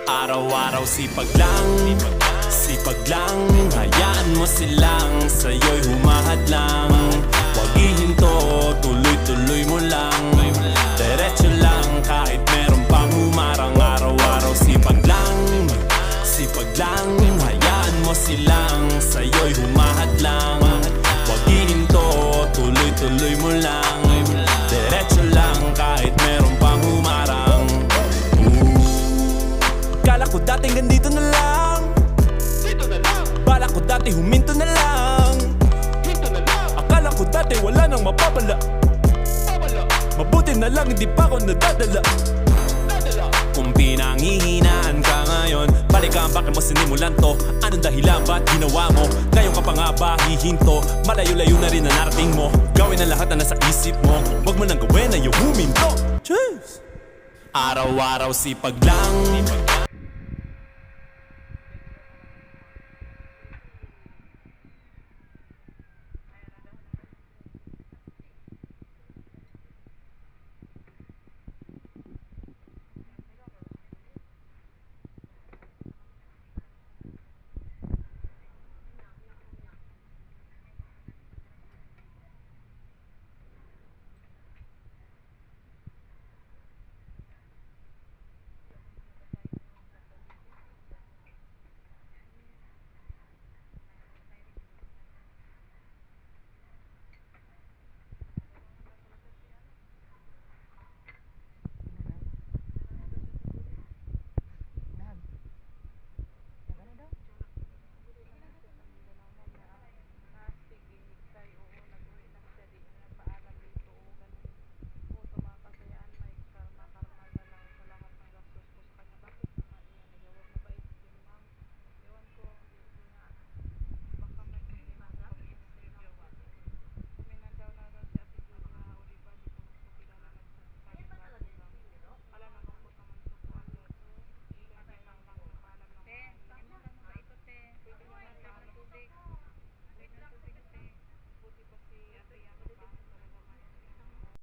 Araw-araw sipag lang, sipag lang. Hayaan mo silang sa'yo'y humahadlang. Huwag ihinto, tuloy-tuloy mo lang. Diretso lang kahit meron pang humarang. Araw-araw sipag lang, sipag lang. Hayaan mo silang sa'yo'y humahadlang. Huwag ihinto, tuloy-tuloy mo lang. Diretso lang kahit meron pang humarang. Kala ko dating ganito na lang, Dito na lang, bala ko dati huminto na lang. dito na lang, Akala ko dati wala nang mapapala. babala, Mabuti na lang hindi pa ako nadadala. dadala. Kung pinanghihinaan ka ngayon, balikan bakit mo sinimulan to. Anong dahilan ba't ginawa mo? Ngayon ka pa nga ba hihinto? Malayo-layo na rin na narating mo. Gawin ang lahat na nasa isip mo. Huwag mo nang gawin na yung huminto. Cheers! Araw-araw sipag lang,